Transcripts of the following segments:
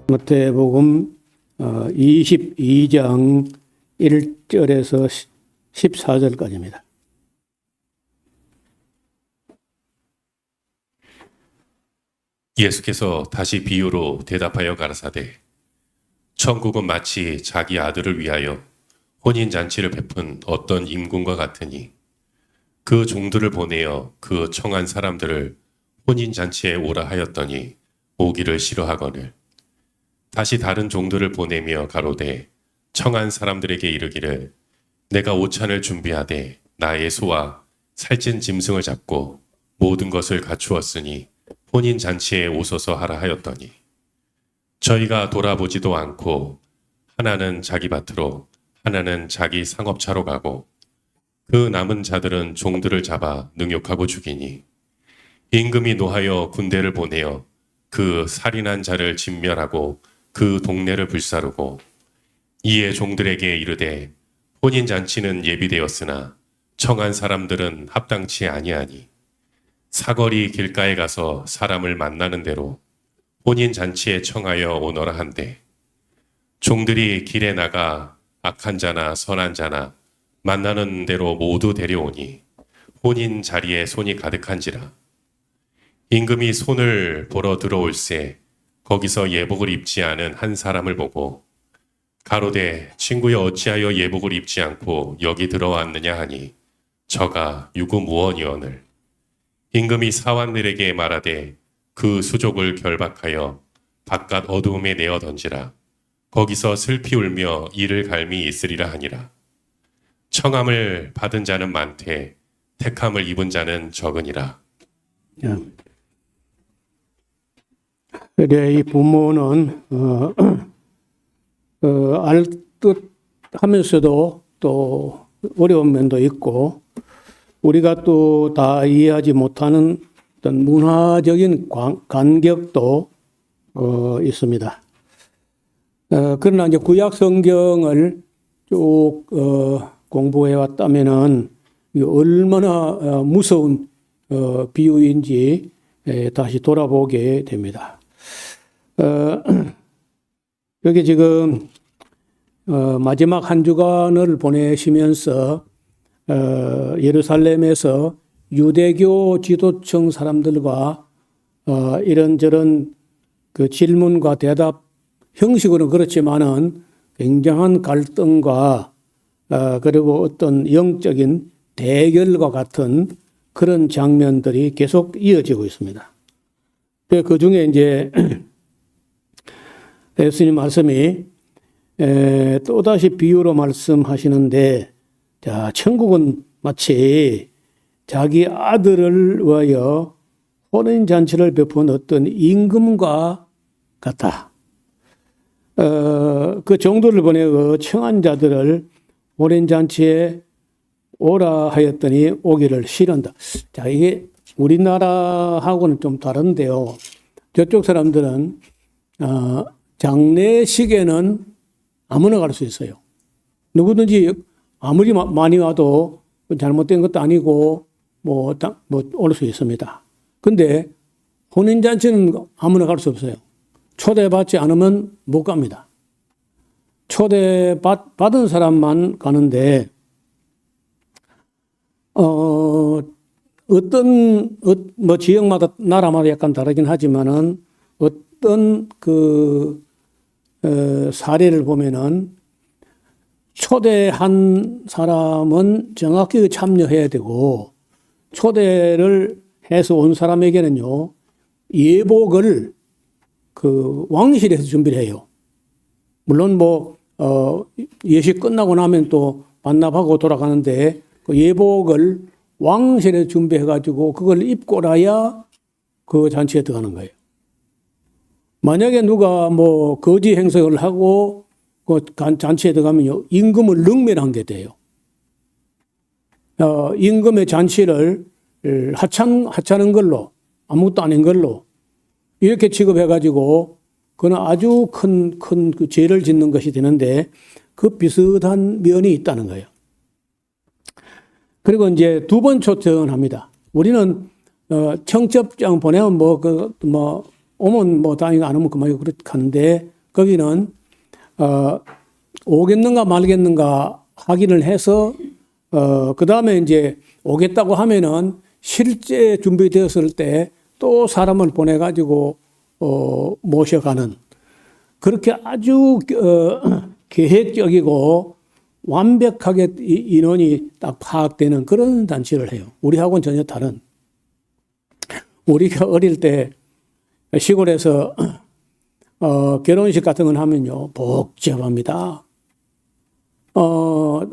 마태복음 22장 1절에서 14절까지입니다. 예수께서 다시 비유로 대답하여 가라사대 천국은 마치 자기 아들을 위하여 혼인잔치를 베푼 어떤 임금과 같으니 그 종들을 보내어 그 청한 사람들을 혼인잔치에 오라 하였더니 오기를 싫어하거늘 다시 다른 종들을 보내며 가로되 청한 사람들에게 이르기를 내가 오찬을 준비하되 나의 소와 살찐 짐승을 잡고 모든 것을 갖추었으니 혼인잔치에 오소서 하라 하였더니 저희가 돌아보지도 않고 하나는 자기 밭으로 하나는 자기 상업차로 가고 그 남은 자들은 종들을 잡아 능욕하고 죽이니 임금이 노하여 군대를 보내어 그 살인한 자를 진멸하고 그 동네를 불사르고 이에 종들에게 이르되 혼인잔치는 예비되었으나 청한 사람들은 합당치 아니하니 사거리 길가에 가서 사람을 만나는 대로 혼인잔치에 청하여 오너라 한대 종들이 길에 나가 악한 자나 선한 자나 만나는 대로 모두 데려오니 혼인 자리에 손이 가득한지라 임금이 손을 보러 들어올새 거기서 예복을 입지 않은 한 사람을 보고 가로되 친구여 어찌하여 예복을 입지 않고 여기 들어왔느냐 하니 저가 유구무원이오늘 임금이 사환들에게 말하되 그 수족을 결박하여 바깥 어두움에 내어 던지라 거기서 슬피 울며 이를 갈미 있으리라 하니라 청함을 받은 자는 많되 택함을 입은 자는 적으니라. 그래, 이 부모는 알듯 하면서도 또 어려운 면도 있고 우리가 또 다 이해하지 못하는 어떤 문화적인 간격도 있습니다. 그러나 이제 구약 성경을 쭉 공부해 왔다면은 얼마나 무서운 비유인지 다시 돌아보게 됩니다. 여기 지금 마지막 한 주간을 보내시면서 예루살렘에서 유대교 지도층 사람들과 이런저런 그 질문과 대답 형식으로는 그렇지만은 굉장한 갈등과 그리고 어떤 영적인 대결과 같은 그런 장면들이 계속 이어지고 있습니다. 그 중에 이제 예수님 말씀이 또다시 비유로 말씀하시는데 자, 천국은 마치 자기 아들을 위하여 혼인잔치를 베푼 어떤 임금과 같다. 그 정도를 보내어 청한 자들을 혼인잔치에 오라 하였더니 오기를 싫어한다. 자, 이게 우리나라하고는 좀 다른데요. 저쪽 사람들은 장례식에는 아무나 갈 수 있어요. 누구든지 아무리 많이 와도 잘못된 것도 아니고 올 수 있습니다. 근데 혼인잔치는 아무나 갈 수 없어요. 초대받지 않으면 못 갑니다. 초대받은 사람만 가는데 어떤 지역마다 나라마다 약간 다르긴 하지만은 어떤 그 사례를 보면은 초대한 사람은 정확히 참여해야 되고 초대를 해서 온 사람에게는요 예복을 그 왕실에서 준비를 해요. 물론 예식 끝나고 나면 또 반납하고 돌아가는데 그 예복을 왕실에서 준비해 가지고 그걸 입고 나야 그 잔치에 들어가는 거예요. 만약에 누가 거지 행석을 하고 그 잔치에 들어가면요 임금을 능멸한 게 돼요. 임금의 잔치를 하찮은 걸로 아무것도 아닌 걸로 이렇게 취급해 가지고 그는 아주 큰 그 죄를 짓는 것이 되는데 그 비슷한 면이 있다는 거예요. 그리고 이제 두 번 초청을 합니다. 우리는 청첩장 보내면 오면 다행히 안 오면 그만이고 그렇게 하는데 거기는 오겠는가 말겠는가 확인을 해서 그 다음에 이제 오겠다고 하면은 실제 준비되었을 때 또 사람을 보내가지고 모셔가는 그렇게 아주 계획적이고 완벽하게 인원이 딱 파악되는 그런 잔치를 해요. 우리하고는 전혀 다른. 우리가 어릴 때 시골에서 결혼식 같은 건 하면요 복잡합니다.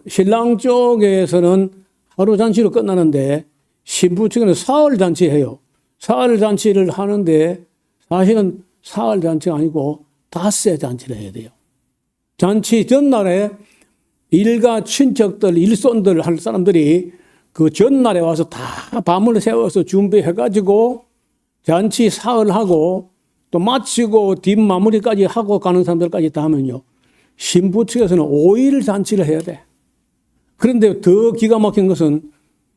신랑 쪽에서는 하루 잔치로 끝나는데 신부 측에는 사흘 잔치해요. 사흘 잔치를 하는데 사실은 사흘 잔치가 아니고 닷새 잔치를 해야 돼요. 잔치 전날에 일가 친척들, 일손들 할 사람들이 그 전날에 와서 다 밤을 새워서 준비해가지고 잔치 사흘하고 또 마치고 뒷마무리까지 하고 가는 사람들까지 다 하면요. 신부 측에서는 5일 잔치를 해야 돼. 그런데 더 기가 막힌 것은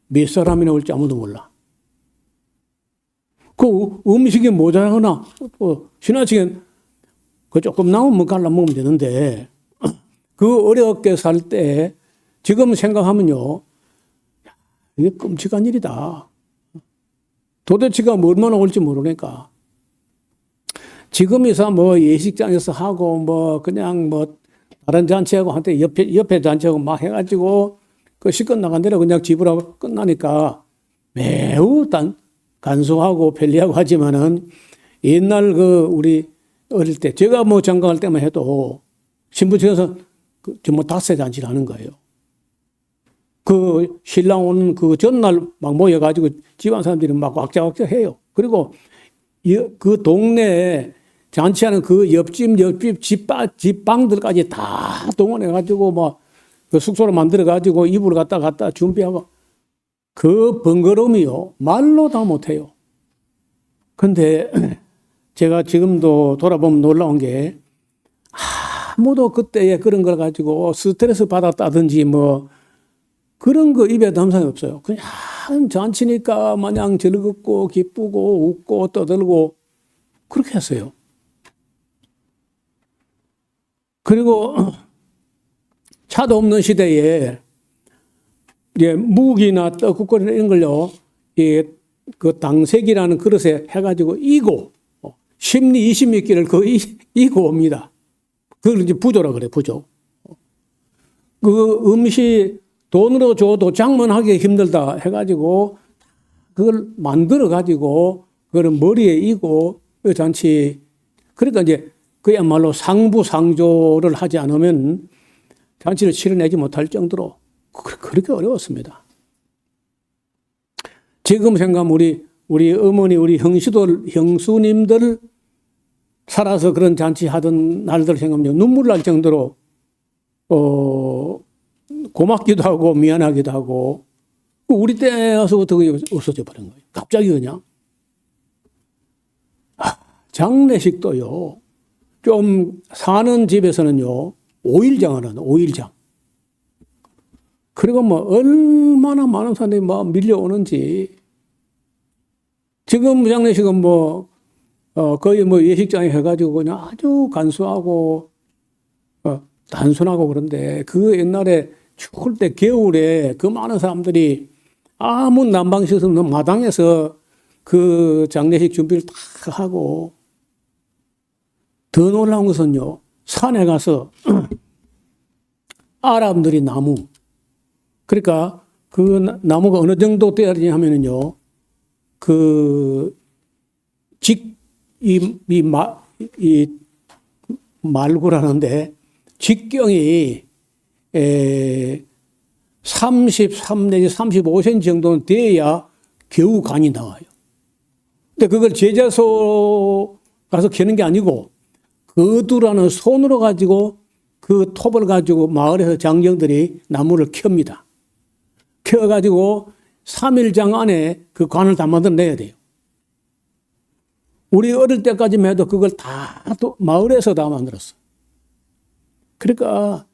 몇 사람이나 올지 아무도 몰라. 그 음식이 모자라거나 지나치게 그 조금 남으면 갈라 먹으면 되는데 그 어렵게 살 때 지금 생각하면요. 이게 끔찍한 일이다. 도대체가 얼마나 올지 모르니까. 지금이서 뭐 예식장에서 하고 뭐 그냥 뭐 다른 잔치하고 한테 옆에 잔치하고 막 해가지고 그 시끝 나간 대로 그냥 집으로 하고 끝나니까 매우 간소하고 편리하고 하지만은 옛날 그 우리 어릴 때 제가 뭐 장가갈 때만 해도 신부 측에서 뭐 닷새 잔치를 하는 거예요. 그 신랑 오는 그 전날 막 모여가지고 집안 사람들이 막 왁자왁자 해요. 그리고 그 동네에 잔치하는 그 옆집 집방들까지 다 동원해가지고 막 그 숙소를 만들어가지고 이불을 갖다 준비하고 그 번거로움이요. 말로 다 못해요. 근데 제가 지금도 돌아보면 놀라운 게 아무도 그때에 그런 걸 가지고 스트레스 받았다든지 뭐 그런 거 입에 담상이 없어요. 그냥 잔치니까 마냥 즐겁고 기쁘고 웃고 떠들고 그렇게 했어요. 그리고 차도 없는 시대에 이제 묵이나 떡국거리 이런 걸요, 그 당색이라는 그릇에 해가지고 이고 심리 20미끼를 거의 이고 옵니다. 그걸 이제 부조라 그래, 부조. 그 음식 돈으로 줘도 장만하기 힘들다 해가지고 그걸 만들어가지고 그걸 머리에 이고 잔치. 그러니까 이제 그야말로 상부상조를 하지 않으면 잔치를 치러내지 못할 정도로 그렇게 어려웠습니다. 지금 생각하면 우리 어머니, 우리 형수님들 살아서 그런 잔치 하던 날들 생각하면 눈물 날 정도로 고맙기도 하고 미안하기도 하고 우리 때서부터 그게 없어져 버린 거예요. 갑자기 그냥. 장례식도요. 좀 사는 집에서는요. 5일장 하는 5일장. 그리고 뭐 얼마나 많은 사람들이 막 밀려오는지. 지금 장례식은 뭐 거의 뭐 예식장에 해가지고 그냥 아주 간소하고 단순하고 그런데 그 옛날에 추울 때 겨울에 그 많은 사람들이 아무 난방시설 없는 마당에서 그 장례식 준비를 다 하고 더 놀라운 것은요. 산에 가서 아람들이 나무 그러니까 그 나무가 어느 정도 되어야지 하면은요. 이 말구라는데 직경이 33 내지 35cm 정도는 돼야 겨우 간이 나와요. 근데 그걸 제자소 가서 캐는 게 아니고 거두라는 손으로 가지고 그 톱을 가지고 마을에서 장정들이 나무를 켭니다. 켜가지고 3일장 안에 그 관을 다 만들어내야 돼요. 우리 어릴 때까지만 해도 그걸 다 마을에서 다 만들었어. 그러니까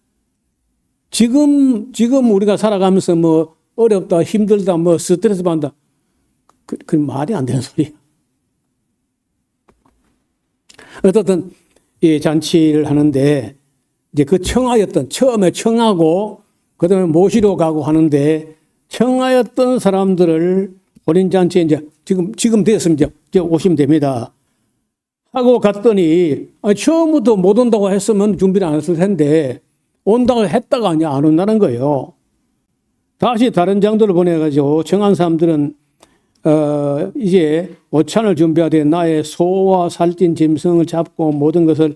지금 우리가 살아가면서 뭐 어렵다, 힘들다, 뭐 스트레스 받는다. 그 말이 안 되는 소리야. 어쨌든 이 잔치를 하는데 이제 그 청하였던 처음에 청하고 그다음에 모시러 가고 하는데 청하였던 사람들을 혼인 잔치에 이제 지금 됐으면 이제 오시면 됩니다. 하고 갔더니 처음부터 못 온다고 했으면 준비를 안 했을 텐데 온다고 했다가 아니 안 온다는 거예요. 다시 다른 장도를 보내가지고 청한 사람들은 이제 오찬을 준비하되 나의 소와 살찐 짐승을 잡고 모든 것을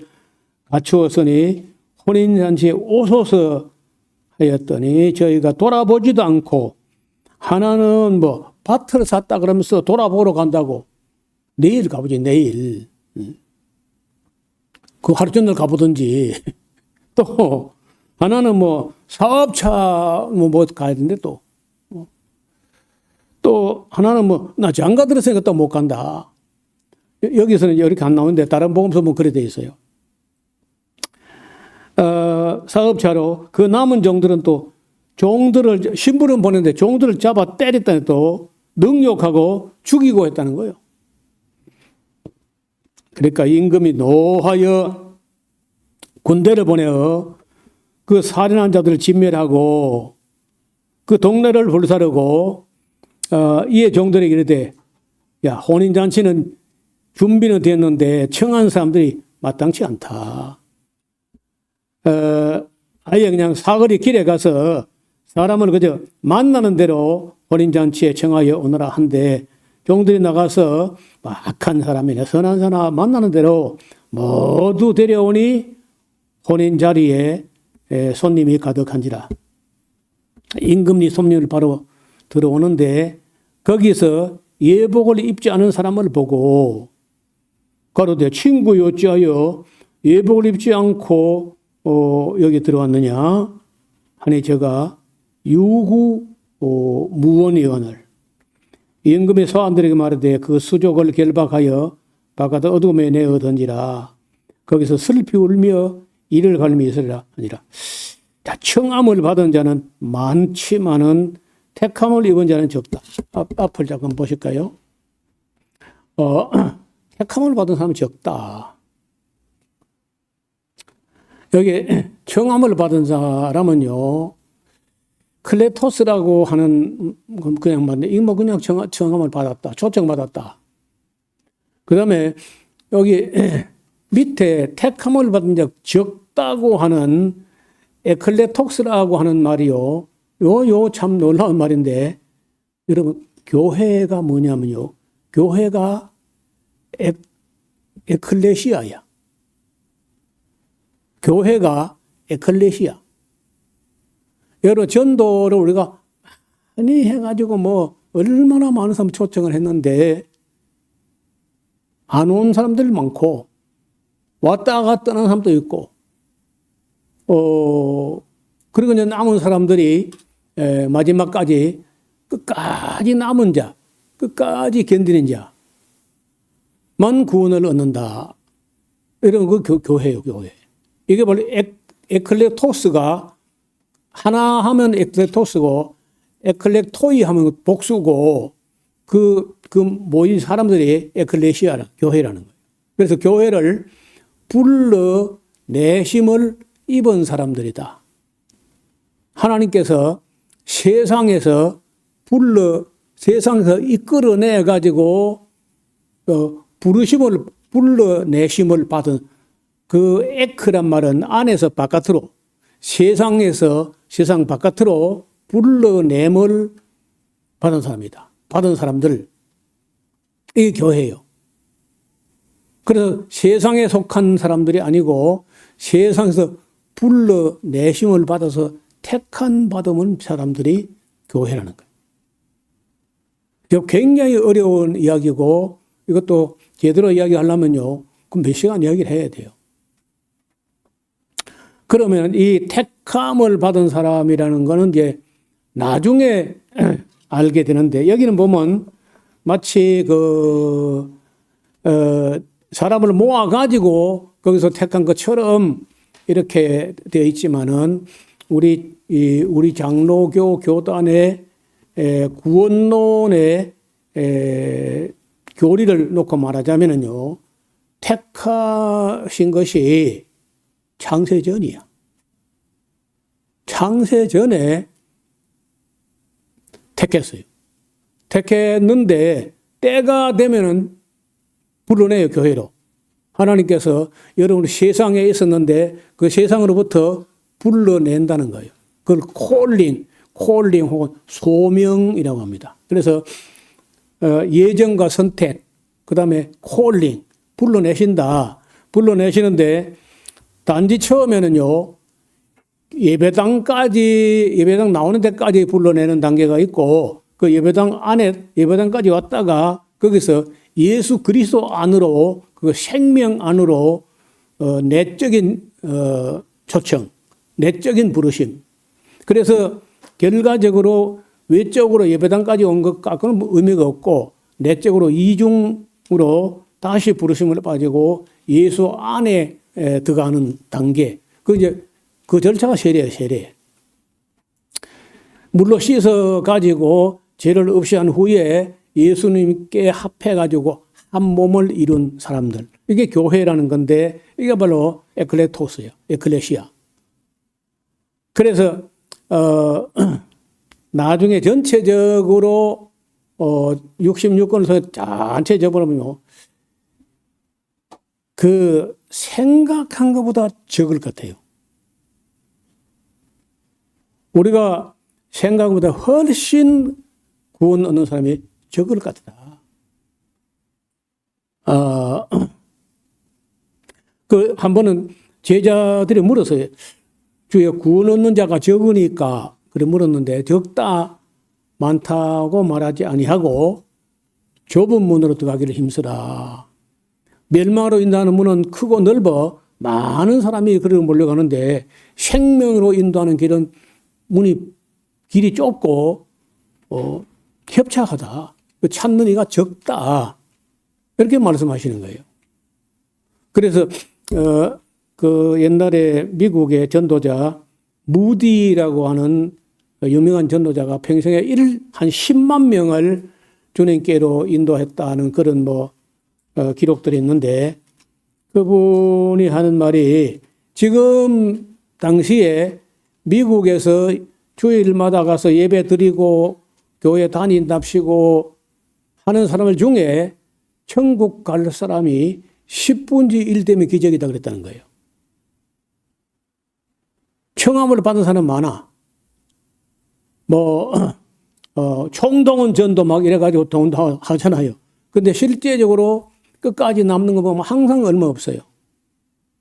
갖추었으니 혼인잔치에 오소서 하였더니 저희가 돌아보지도 않고 하나는 뭐 밭을 샀다 그러면서 돌아보러 간다고 내일 가보지 내일 그 하루 종일 가보든지 또 하나는 뭐 사업차 뭐 가야 되는데 또 하나는 뭐 나 장가 들었으니까 또 못 간다. 여기서는 이렇게 안 나오는데 다른 복음서 보면 그래 돼 있어요. 사업차로 그 남은 종들은 또 종들을 신부름 보냈는데 종들을 잡아 때렸다니 또 능욕하고 죽이고 했다는 거예요. 그러니까 임금이 노하여 군대를 보내어 그 살인한 자들을 진멸하고 그 동네를 불사르고 이에 종들에게 이르되 야 혼인잔치는 준비는 됐는데 청한 사람들이 마땅치 않다. 아예 그냥 사거리 길에 가서 사람을 그저 만나는 대로 혼인잔치에 청하여 오너라 한데 종들이 나가서 악한 사람이나 선한 사람 만나는 대로 모두 데려오니 혼인 자리에 손님이 가득한지라. 임금이 손님을 바로 들어오는데 거기서 예복을 입지 않은 사람을 보고 가로되 친구 어찌하여 예복을 입지 않고 여기 들어왔느냐 하니 제가 유구 무원의원을 임금의 소환들에게 말하되 그 수족을 결박하여 바깥 어둠에 내어 던지라. 거기서 슬피 울며 이를 갈미 있으리라 하니라. 자, 청함을 받은 자는 많지만은 택함을 입은 자는 적다. 앞을 잠깐 보실까요? 택함을 받은 사람은 적다. 여기 청함을 받은 사람은요, 클레토스라고 하는 그냥 맞네. 이거 뭐 그냥 청함을 받았다. 초청받았다. 그 다음에 여기 밑에 택함을 받은 자 적다고 하는 에클레톡스라고 하는 말이요. 요 참 놀라운 말인데 여러분 교회가 뭐냐면요. 교회가 에클레시아야. 교회가 에클레시아. 여러 전도를 우리가 많이 해가지고 뭐 얼마나 많은 사람 초청을 했는데 안 온 사람들 많고 왔다 갔다 하는 사람도 있고 그리고 이제 남은 사람들이 마지막까지 끝까지 남은 자, 끝까지 견디는 자만 구원을 얻는다. 이런 그 교회예요, 교회. 이게 바로 에클레토스가 하나 하면 에클레토스고 에클렉토이 하면 복수고 그 모인 사람들이 에클레시아라 교회라는 거예요. 그래서 교회를 불러 내심을 입은 사람들이다. 하나님께서 세상에서 이끌어내 가지고 부르심을 불러내심을 받은 그 에크란 말은 안에서 바깥으로 세상 바깥으로 불러냄을 받은 사람이다. 받은 사람들 이 교회예요. 그래서 세상에 속한 사람들이 아니고 세상에서 불러내심을 받아서 택한 받은 사람들이 교회라는 거예요. 이거 굉장히 어려운 이야기고 이것도 제대로 이야기하려면요. 그럼 몇 시간 이야기를 해야 돼요. 그러면 이 택함을 받은 사람이라는 거는 이제 나중에 알게 되는데 여기는 보면 마치 사람을 모아가지고 거기서 택한 것처럼 이렇게 되어 있지만은 우리 장로교 교단의 구원론의 교리를 놓고 말하자면은요, 택하신 것이 창세전이야. 창세전에 택했어요. 택했는데 때가 되면은 불러내요, 교회로. 하나님께서 여러분 세상에 있었는데 그 세상으로부터 불러낸다는 거예요. 그걸 콜링 혹은 소명이라고 합니다. 그래서 예정과 선택, 그 다음에 콜링, 불러내신다. 불러내시는데 단지 처음에는요, 예배당 나오는 데까지 불러내는 단계가 있고, 그 예배당까지 왔다가 거기서 예수 그리스도 안으로, 그 생명 안으로, 내적인, 초청, 내적인 부르심. 그래서 결과적으로 외적으로 예배당까지 온 것 갖고는 의미가 없고, 내적으로 이중으로 다시 부르심을 빠지고 예수 안에 들어가는 단계. 그 절차가 세례예요, 세례. 물로 씻어 가지고 죄를 없이 한 후에 예수님께 합해 가지고 한 몸을 이룬 사람들. 이게 교회라는 건데 이게 바로 에클레토스예요. 에클레시아. 그래서 나중에 전체적으로 66권에서 전체 접어보면 그 생각한 것보다 적을 것 같아요. 우리가 생각보다 훨씬 구원 얻는 사람이 적을 것 같다. 한 번은 제자들이 물었어요. 주여, 구원 얻는 자가 적으니까 그래 물었는데 적다 많다고 말하지 아니하고 좁은 문으로 들어가기를 힘쓰라. 멸망으로 인도하는 문은 크고 넓어 많은 사람이 그리로 몰려가는데 생명으로 인도하는 길은 길이 좁고 협착하다. 찾는 이가 적다. 이렇게 말씀하시는 거예요. 그래서 그 옛날에 미국의 전도자 무디라고 하는 유명한 전도자가 평생에 한 10만 명을 주님께로 인도했다는 그런 기록들이 있는데, 그분이 하는 말이 지금 당시에 미국에서 주일마다 가서 예배 드리고 교회 다닌답시고 하는 사람들 중에 천국 갈 사람이 10분의 1 되면 기적이다 그랬다는 거예요. 청함을 받은 사람 많아. 총동원 전도 막 이래가지고 동도 하잖아요. 근데 실제적으로 끝까지 남는 거 보면 항상 얼마 없어요.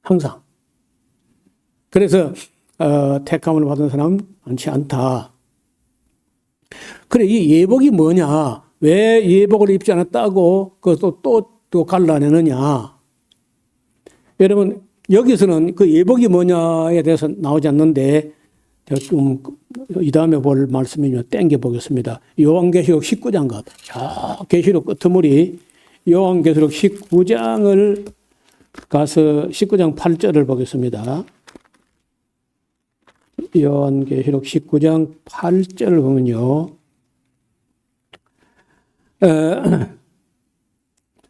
항상. 그래서 택함을 받은 사람은 많지 않다. 그래, 이 예복이 뭐냐? 왜 예복을 입지 않았다고 그것도 또 갈라내느냐? 여러분, 여기서는 그 예복이 뭐냐에 대해서 나오지 않는데 좀 이 다음에 볼 말씀이면 땡겨 보겠습니다. 요한계시록 19장 가다. 저 계시록 끄트머리 요한계시록 19장을 가서 19장 8절을 보겠습니다. 요한계시록 19장 8절을 보면요.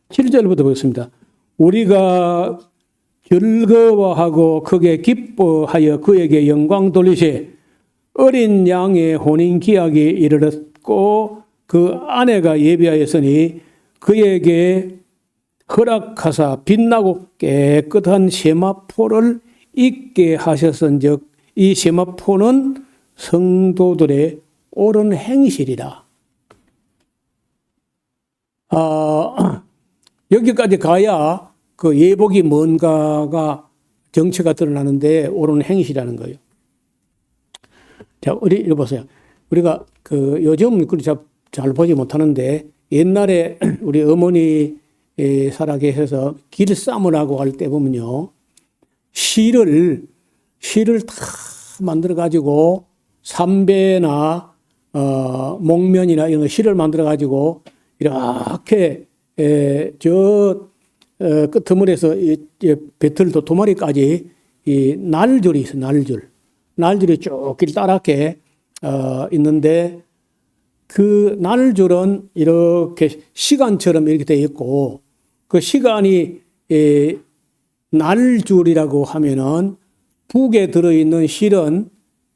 7절부터 보겠습니다. 우리가 즐거워하고 크게 기뻐하여 그에게 영광 돌리세. 어린 양의 혼인 기약이 이르렀고 그 아내가 예비하였으니 그에게 허락하사 빛나고 깨끗한 세마포를 입게 하셨은즉 이 세마포는 성도들의 옳은 행실이라. 여기까지 가야 그 예복이 뭔가가 정체가 드러나는데 옳은 행실이라는 거예요. 자, 우리 보세요. 우리가 요즘 잘 보지 못하는데 옛날에 우리 어머니 살아계셔서 길쌈을 하고 할 때 보면요. 실을 다 만들어 가지고 삼배나 목면이나 이런 거 실을 만들어 가지고 이렇게 끄트머리에서 배틀도 도마리까지 이 날줄이 있어요. 날줄이 쭉 길다랗게 있는데 그 날줄은 이렇게 시간처럼 이렇게 되어 있고 그 시간이 날줄이라고 하면은 북에 들어있는 실은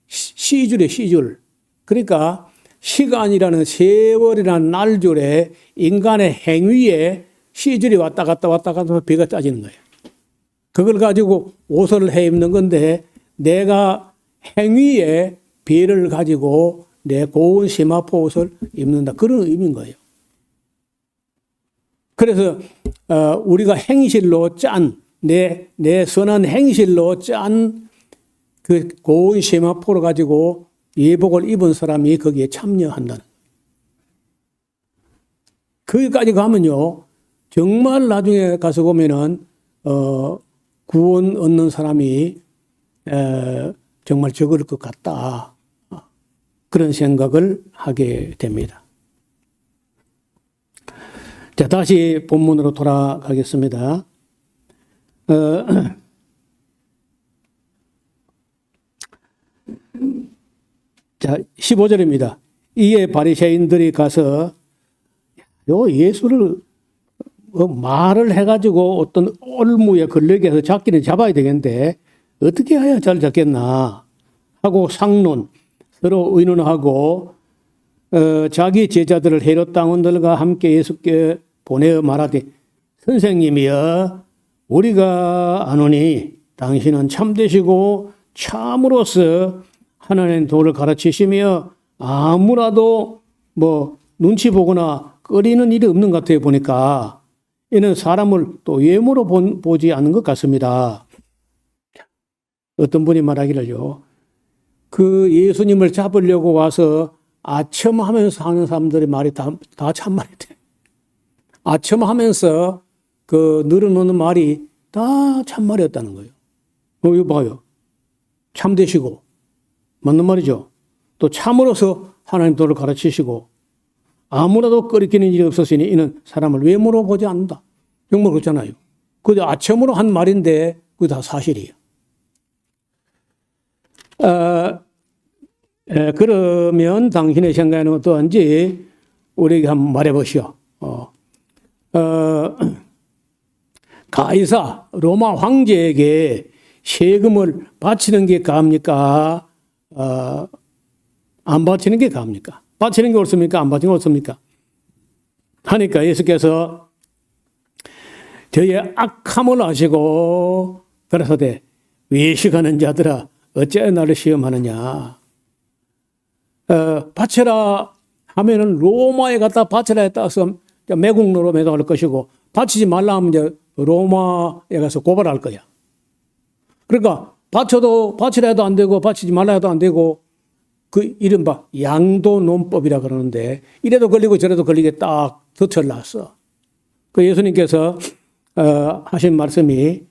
시줄이에요, 시줄. 그러니까 시간이라는 세월이라는 날줄에 인간의 행위에 시줄이 왔다 갔다 왔다 갔다 배가 짜지는 거예요. 그걸 가지고 옷을 해 입는 건데 내가 행위에 배를 가지고 내 고운 세마포 옷을 입는다. 그런 의미인 거예요. 그래서 우리가 행실로 짠, 내 선한 행실로 짠 그 고운 세마포를 가지고 예복을 입은 사람이 거기에 참여한다는. 거기까지 가면요, 정말 나중에 가서 보면은 구원 얻는 사람이 정말 적을 것 같다. 그런 생각을 하게 됩니다. 자, 다시 본문으로 돌아가겠습니다. 자, 15절입니다. 이에 바리새인들이 가서 요 예수를 말을 해가지고 어떤 올무에 걸리게 해서 잡기는 잡아야 되겠는데 어떻게 해야 잘 잡겠나 하고 상론, 서로 의논하고 자기 제자들을 헤롯 당원들과 함께 예수께 보내어 말하되 선생님이여 우리가 아노니 당신은 참되시고 참으로서 하나님의 도를 가르치시며 아무라도 뭐 눈치 보거나 꺼리는 일이 없는 것 같아요. 보니까 이는 사람을 또 외모로 보지 않는 것 같습니다. 어떤 분이 말하기를요, 그 예수님을 잡으려고 와서 아첨하면서 하는 사람들의 말이 다 참말이대. 아첨하면서 그 늘어놓는 말이 다 참말이었다는 거예요. 이거 봐요. 참되시고 맞는 말이죠. 또 참으로서 하나님 도를 가르치시고 아무라도 꺼리끼는 일이 없었으니 이는 사람을 외모로 보지 않는다. 정말 그렇잖아요. 그저 아첨으로 한 말인데 그게 다 사실이에요. 그러면 당신의 생각에는 어떠한지 우리에게 한번 말해보시오. 가이사 로마 황제에게 세금을 바치는 게 가합니까? 안 바치는 게 가합니까? 바치는 게 옳습니까? 안 바치는 게 옳습니까? 하니까 예수께서 저의 악함을 아시고 그래서되 외식하는 자들아 어찌하여 나를 시험하느냐. 바쳐라 하면은 로마에 갖다 바쳐라 했다서 매국노로 매도할 것이고 바치지 말라 하면 이제 로마에 가서 고발할 거야. 그러니까 바치라 해도 안 되고 바치지 말라 해도 안 되고 그 이른바 양도논법이라 그러는데 이래도 걸리고 저래도 걸리게 딱 덧을놨어. 그 예수님께서 하신 말씀이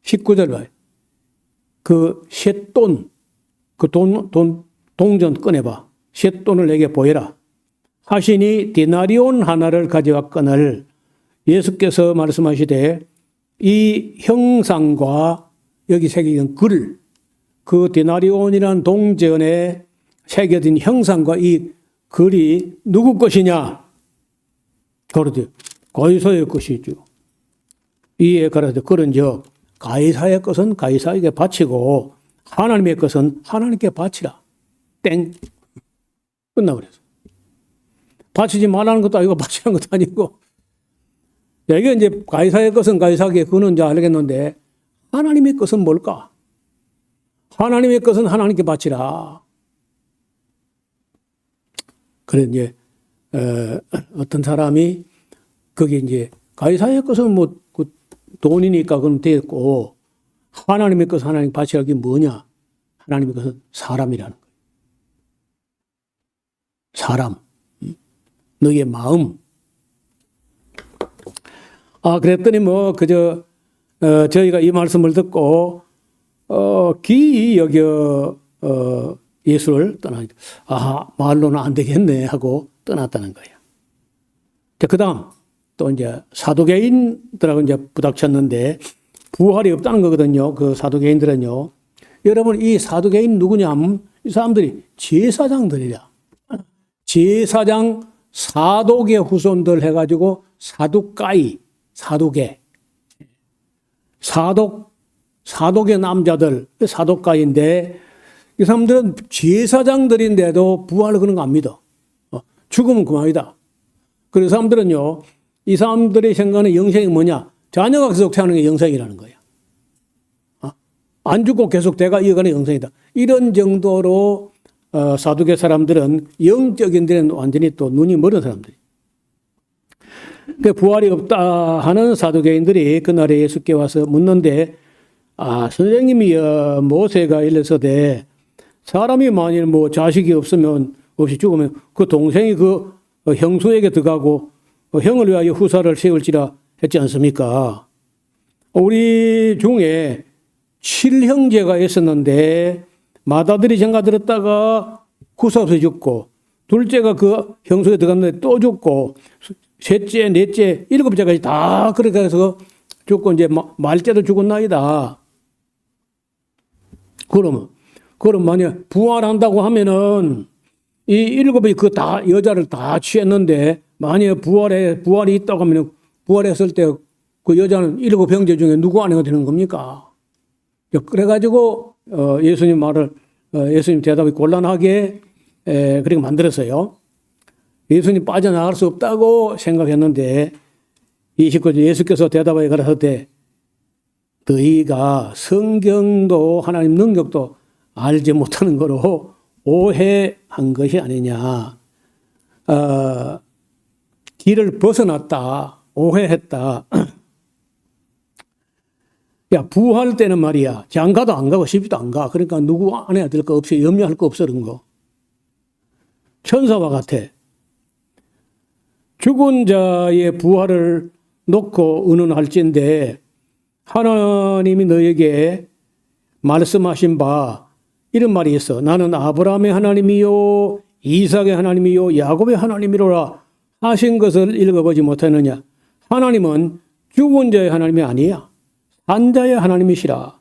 19절 봐요. 그 셋돈, 그 동전 꺼내봐. 셋돈을 내게 보여라. 하시니 데나리온 하나를 가져왔거늘 예수께서 말씀하시되 이 형상과 여기 새겨진 글, 그 데나리온이라는 동전에 새겨진 형상과 이 글이 누구 것이냐? 그러되 가이사의 것이죠. 이에 가라사대 그런즉 가이사의 것은 가이사에게 바치고 하나님의 것은 하나님께 바치라. 땡. 끝나 그래서. 바치지 말라는 것도 아니고 바치라는 것도 아니고. 이게 이제 가이사의 것은 가이사에게 그는 이제 알겠는데 하나님의 것은 뭘까? 하나님의 것은 하나님께 바치라. 그래 이제 어떤 사람이 거기 이제 가이사의 것은 뭐 그 돈이니까 그건 됐고 하나님의 것은 하나님 바치라 게 뭐냐? 하나님의 것은 사람이라는 거예요. 사람, 너의 마음. 그랬더니 뭐 그저 저희가 이 말씀을 듣고 기이 여겨 예수를 떠나니까 말로는 안 되겠네 하고 떠났다는 거예요. 자, 그다음 또 이제 사두개인들하고 이제 부닥쳤는데 부활이 없다는 거거든요. 그 사두개인들은요. 여러분 이 사두개인 누구냐 하면 이 사람들이 제사장들이라. 제사장 사독의 후손들 해가지고 사두가이, 사두개. 사독의 남자들, 사독가인데 이 사람들은 제사장들인데도 부활을 그런 거 안 믿어. 죽으면 그만이다. 그래서 사람들은요, 이 사람들의 생각하는 영생이 뭐냐? 자녀가 계속 태어나는 게 영생이라는 거야. 안 죽고 계속 대가 이어가는 영생이다. 이런 정도로 사두개 사람들은 영적인 데는 완전히 또 눈이 멀은 사람들이. 그 부활이 없다 하는 사두개인들이 그날에 예수께 와서 묻는데, 선생님이 모세가 일렀으되 사람이 만일 뭐 자식이 없이 죽으면 그 동생이 그 형수에게 들어가고 형을 위하여 후사를 세울지라 했지 않습니까? 우리 중에 7형제가 있었는데 맏아들이 장가 들었다가 후사 없이 죽고, 둘째가 그 형수에 들어갔는데 또 죽고, 셋째, 넷째, 7째까지 다 그렇게 해서 죽고, 이제 말째도 죽은 나이다. 그럼 만약 부활한다고 하면은 이 7이 그 다 여자를 다 취했는데, 만약 부활이 있다고 하면 부활했을 때 그 여자는 7 형제 중에 누구 아내가 되는 겁니까? 그래가지고 예수님 대답이 곤란하게 그렇게 만들었어요. 예수님 빠져나갈 수 없다고 생각했는데 29절 예수께서 대답하여 가라사대 너희가 성경도 하나님 능력도 알지 못하는 거로 오해한 것이 아니냐. 길을 벗어났다. 오해했다. 야, 부활 때는 말이야. 장가도 안 가고 시집도 안 가. 그러니까 누구 아내야 될 거 없이 염려할 거 없어, 그런 거. 천사와 같아. 죽은 자의 부활을 놓고 의논할진데 하나님이 너에게 말씀하신 바 이런 말이 있어. 나는 아브라함의 하나님이요 이삭의 하나님이요 야곱의 하나님이로라 하신 것을 읽어보지 못하느냐. 하나님은 죽은 자의 하나님이 아니야. 산 자의 하나님이시라.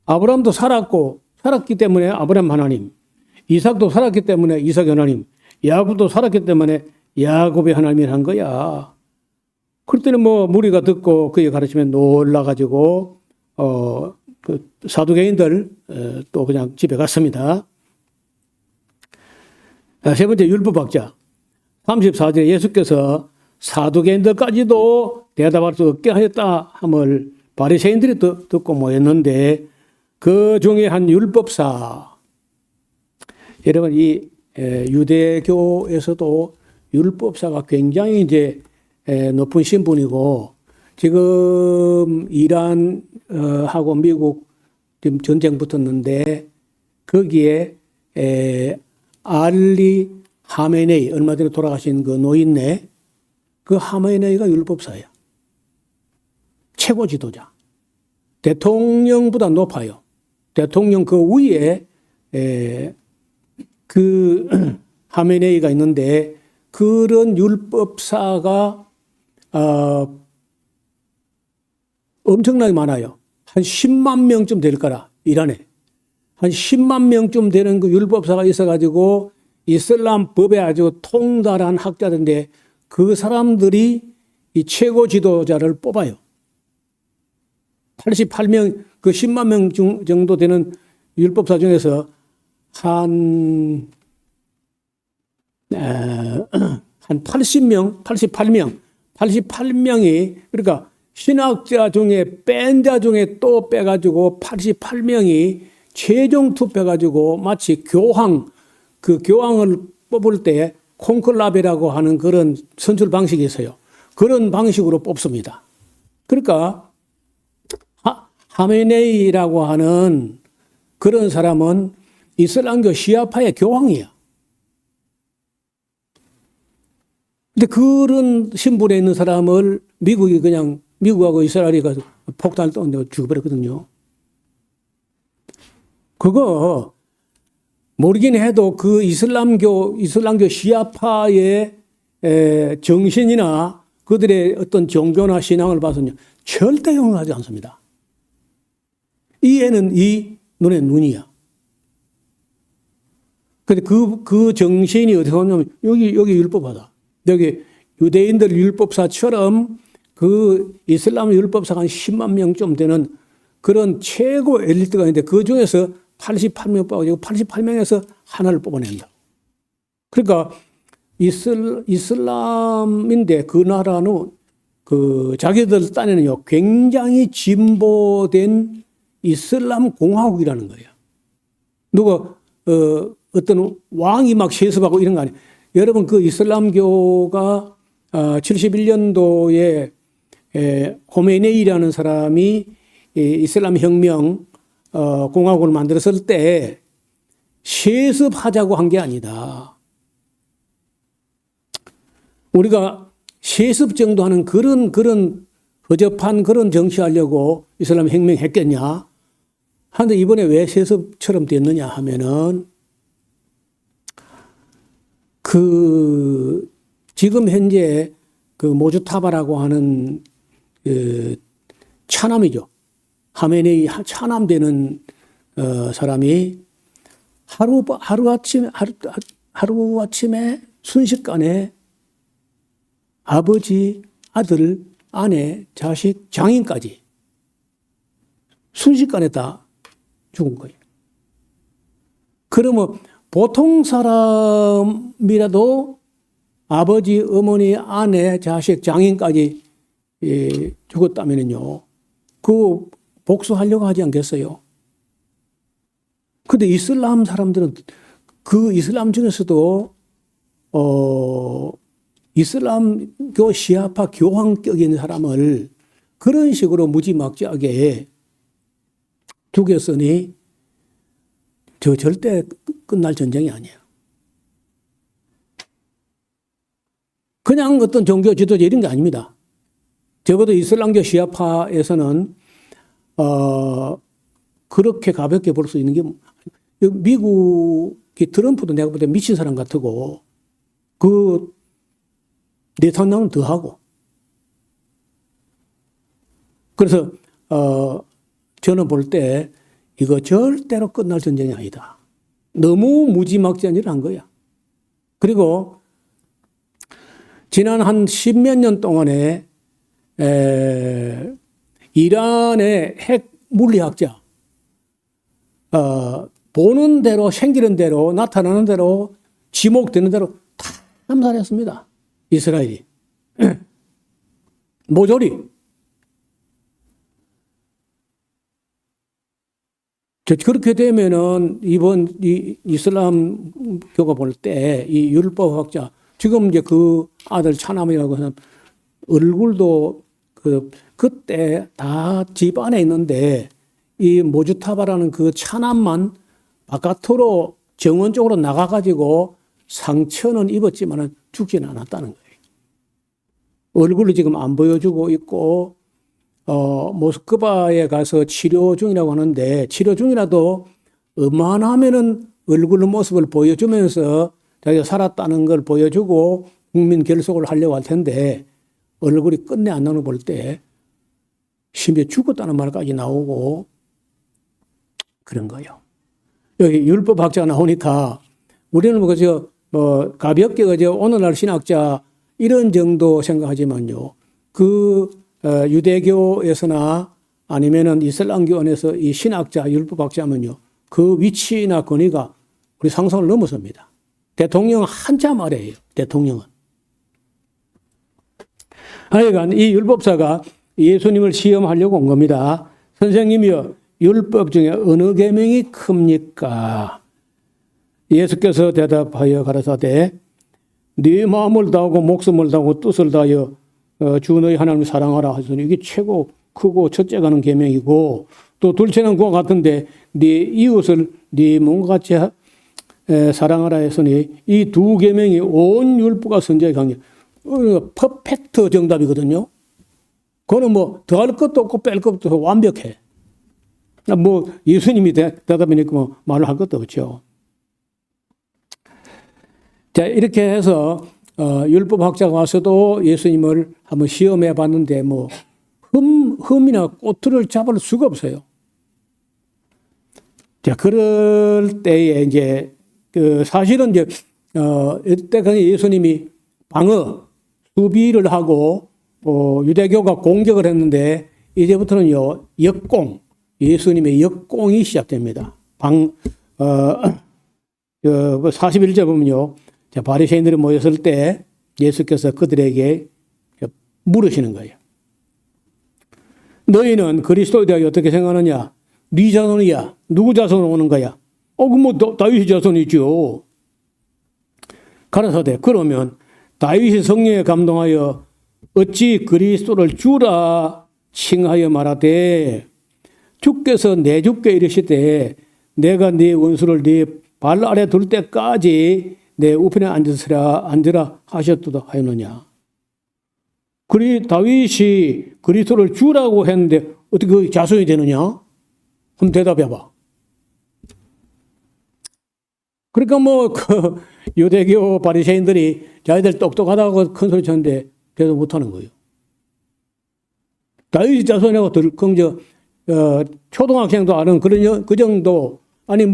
아브라함도 살았기 때문에 아브라함 하나님, 이삭도 살았기 때문에 이삭의 하나님, 야곱도 살았기 때문에 야곱의 하나님이란 거야. 그럴 때는 뭐 무리가 듣고 그의 가르침에 놀라가지고 그 사두개인들 또 그냥 집에 갔습니다. 세 번째 율법학자 34절에 예수께서 사두개인들까지도 대답할 수 없게 하였다 함을 바리새인들이 듣고 모였는데 그 중에 한 율법사, 여러분 이 유대교에서도 율법사가 굉장히 이제 높은 신분이고, 지금 이란하고 미국 지금 전쟁 붙었는데 거기에 알리 하메네이, 얼마 전에 돌아가신 그 노인네, 그 하메네이가 율법사예요. 최고 지도자. 대통령보다 높아요. 대통령 그 위에 그 하메네이가 있는데 그런 율법사가 엄청나게 많아요. 한 10만 명쯤 될 거라, 이란에. 한 10만 명쯤 되는 그 율법사가 있어가지고 이슬람 법에 아주 통달한 학자들인데 그 사람들이 이 최고 지도자를 뽑아요. 88명, 그 10만 명 정도 되는 율법사 중에서 한 80명, 88명이, 그러니까 신학자 중에 뺀 자 중에 또 빼가지고 88명이 최종 투표해가지고 마치 그 교황을 뽑을 때 콘클라베라고 하는 그런 선출 방식이 있어요. 그런 방식으로 뽑습니다. 그러니까 하메네이라고 하는 그런 사람은 이슬람교 시아파의 교황이야. 근데 그런 신분에 있는 사람을 미국하고 이스라엘이 가서 폭탄을 떴는데 죽여버렸거든요. 그거 모르긴 해도 그 이슬람교 시아파의 정신이나 그들의 어떤 종교나 신앙을 봐서는 절대 용서하지 않습니다. 이 애는 이, 눈에 눈이야. 근데 그 정신이 어디서 오냐면 여기 율법하다. 여기 유대인들 율법사처럼 그 이슬람 율법사가 한 10만 명쯤 되는 그런 최고 엘리트가 있는데 그 중에서 88명 뽑아가지고 88명에서 하나를 뽑아낸다. 그러니까 이슬람인데 그 나라는 그 자기들 딴에는요 굉장히 진보된 이슬람 공화국이라는 거예요. 누가 어떤 왕이 막 세습하고 이런 거 아니에요. 여러분 그 이슬람교가 71년도에 호메네이라는 사람이 이슬람 혁명 공화국을 만들었을 때 세습하자고 한 게 아니다. 우리가 세습 정도 하는 그런 허접한 그런 정치하려고 이슬람 혁명했겠냐? 하는데 이번에 왜 세습처럼 됐느냐 하면은 그 지금 현재 그 모주타바라고 하는 그 차남이죠. 하메네이 차남되는 사람이 하루아침에 순식간에 아버지, 아들, 아내, 자식, 장인까지 순식간에 다 죽은 거예요. 그러면 보통 사람이라도 아버지, 어머니, 아내, 자식, 장인까지 죽었다면요. 그 복수하려고 하지 않겠어요? 근데 이슬람 사람들은 그 이슬람 중에서도 이슬람교 시아파 교황격인 사람을 그런 식으로 무지막지하게 죽였으니 저 절대 끝날 전쟁이 아니에요. 그냥 어떤 종교 지도자 이런 게 아닙니다. 적어도 이슬람교 시아파에서는 그렇게 가볍게 볼 수 있는 게 미국이 트럼프도 내가 볼 때 미친 사람 같고 그 네타냐후는 더하고 그래서 저는 볼 때 이거 절대로 끝날 전쟁이 아니다. 너무 무지막지한 일을 한 거야. 그리고 지난 한 10몇 년 동안에 이란의 핵 물리학자 보는 대로 생기는 대로 나타나는 대로 지목되는 대로 다 암살했습니다. 이스라엘이. 모조리. 그렇게 되면은 이번 이슬람교가 볼 때 이 율법학자 지금 이제 그 아들 차남이라고 하는 얼굴도 그때 다 집 안에 있는데 이 모주타바라는 그 차남만 바깥으로 정원 쪽으로 나가가지고 상처는 입었지만은 죽지는 않았다는 거예요. 얼굴을 지금 안 보여주고 있고, 모스크바에 가서 치료 중이라고 하는데, 치료 중이라도 웬만하면은 얼굴 모습을 보여주면서 자기가 살았다는 걸 보여주고 국민 결속을 하려고 할 텐데, 얼굴이 끝내 안 나오는 걸 볼 때, 심지어 죽었다는 말까지 나오고, 그런 거예요. 여기 율법학자가 나오니까, 우리는 가볍게 오늘날 신학자 이런 정도 생각하지만요. 그 유대교에서나 아니면은 이슬람교 안에서 이 신학자, 율법학자면요. 그 위치나 권위가 우리 상상을 넘어섭니다. 대통령은 한참 아래예요. 대통령은. 하여간 이 율법사가 예수님을 시험하려고 온 겁니다. 선생님이요. 율법 중에 어느 계명이 큽니까? 예수께서 대답하여 가라사대 네 마음을 다하고 목숨을 다하고 뜻을 다하여 주 너희 하나님을 사랑하라 하시니 이게 최고 크고 첫째가 는 계명이고 또 둘째는 그와 같은데 네 이웃을 네 몸과 같이 사랑하라 했으니 이 두 계명이 온 율법과 선지자의 강령 퍼펙트 정답이거든요. 그거는 뭐 더할 것도 없고 뺄 것도 없고 완벽해. 뭐 예수님이 대답이니까 뭐 말을 할 것도 없죠. 자, 이렇게 해서 율법학자가 와서도 예수님을 한번 시험해 봤는데 뭐 흠이나 꼬투리를 잡을 수가 없어요. 자, 그럴 때에 이제 사실은 이제 이때 예수님이 방어 수비를 하고 유대교가 공격을 했는데 이제부터는요 역공, 예수님의 역공이 시작됩니다. 41절 보면요, 바리새인들이 모였을 때 예수께서 그들에게 물으시는 거예요. 너희는 그리스도에 대하여 어떻게 생각하느냐? 네 자손이야. 누구 자손으로 오는 거야? 다윗의 자손이죠. 가라사대 그러면 다윗이 성령에 감동하여 어찌 그리스도를 주라 칭하여 말하되 주께서 내 주께 이르시되 내가 네 원수를 네 발 아래 둘 때까지 내 우편에 앉으라 하셨도다 하였느냐. 다윗이 그리스도를 주라고 했는데 어떻게 그 자손이 되느냐? 한번 대답해봐. 그러니까 유대교 바리새인들이 자기들 똑똑하다고 큰 소리 쳤는데 계속 못하는 거예요. 다윗 자손이라고 초등학생도 아는 그 정도, 아니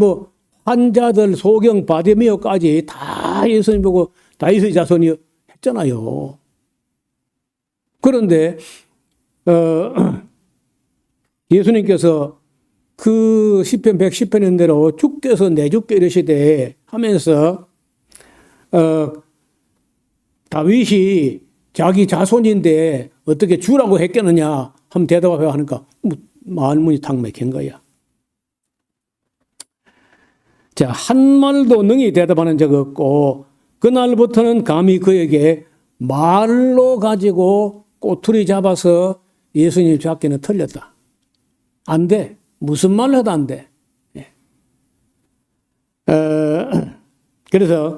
환자들 소경 바디메오까지 다 예수님 보고 다윗의 자손이 했잖아요. 그런데 예수님께서 그 시편 110편인 대로 주께서 내 주께 이르시되 하면서 다윗이 자기 자손인데 어떻게 주라고 했겠느냐 한번 대답해 하니까 말문이 탁 막힌 거야. 자, 한말도 능히 대답하는 적 없고 그날부터는 감히 그에게 말로 가지고 꼬투리 잡아서 예수님 잡기는 틀렸다. 안 돼. 무슨 말로 해도 안 돼. 그래서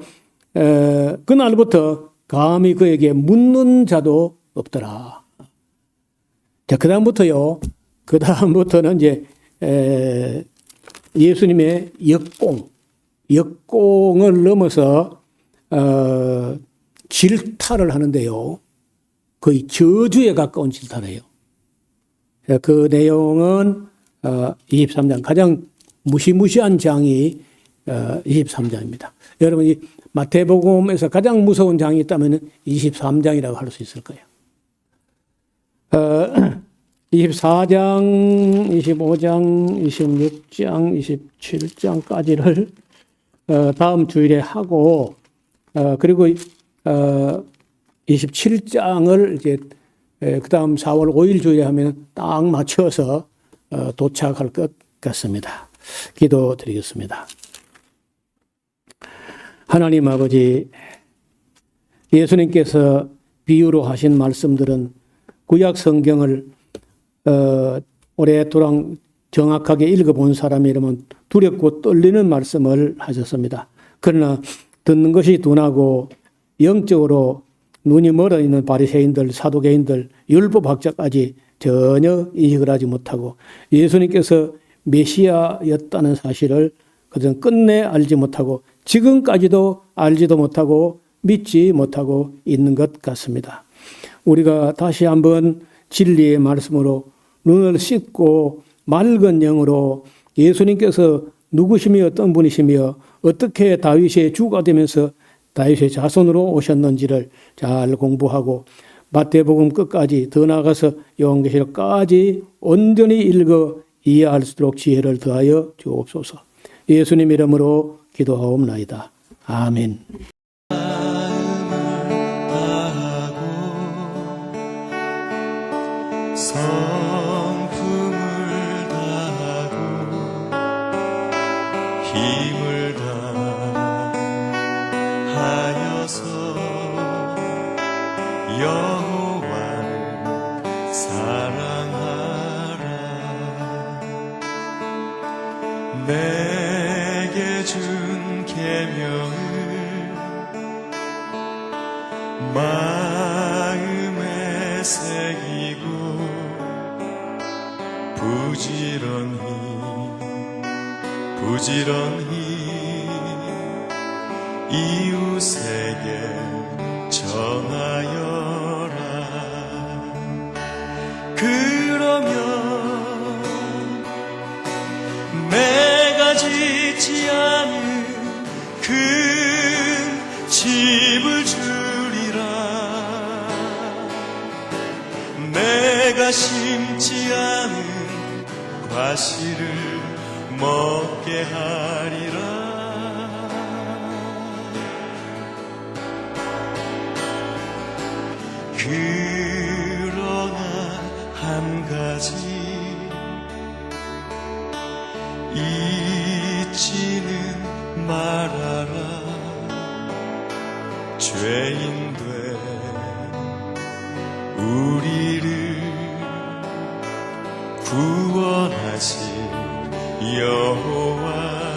그날부터 감히 그에게 묻는 자도 없더라. 자, 그다음부터는 이제 예수님의 역공을 넘어서 질타를 하는데요. 거의 저주에 가까운 질타래요. 그 내용은 23장, 가장 무시무시한 장이 23장입니다. 여러분, 이 마태복음에서 가장 무서운 장이 있다면 23장이라고 할 수 있을 거예요. 24장, 25장, 26장, 27장까지를 다음 주일에 하고, 그리고 27장을 이제 그 다음 4월 5일 주일에 하면 딱 맞춰서 도착할 것 같습니다. 기도드리겠습니다. 하나님 아버지, 예수님께서 비유로 하신 말씀들은 구약 성경을 오랫동안 정확하게 읽어본 사람이라면 두렵고 떨리는 말씀을 하셨습니다. 그러나 듣는 것이 둔하고 영적으로 눈이 멀어 있는 바리새인들, 사두개인들, 율법학자까지 전혀 이익을 하지 못하고 예수님께서 메시아였다는 사실을 그들은 끝내 알지 못하고 지금까지도 알지도 못하고 믿지 못하고 있는 것 같습니다. 우리가 다시 한번 진리의 말씀으로 눈을 씻고 맑은 영으로 예수님께서 누구시며 어떤 분이시며 어떻게 다윗의 주가 되면서 다윗의 자손으로 오셨는지를 잘 공부하고 마태복음 끝까지 더 나아가서 요한계시록까지 온전히 읽어 이해할 수 있도록 지혜를 더하여 주옵소서. 예수님 이름으로 기도하옵나이다. 아멘. 성품을 다하고 힘을 다하여서 여호와를 사랑하라. 내게 준 계명을 마음에 새기고 부지런히 이웃에게 전하여라. 그러면 내가 짓지 않은 큰 집을 주리라. 내가 심지 않은 과실을 먹게 하리라. 그러나 한 가지 잊지는 말아라. 죄인된 우리를 구원하신 여호와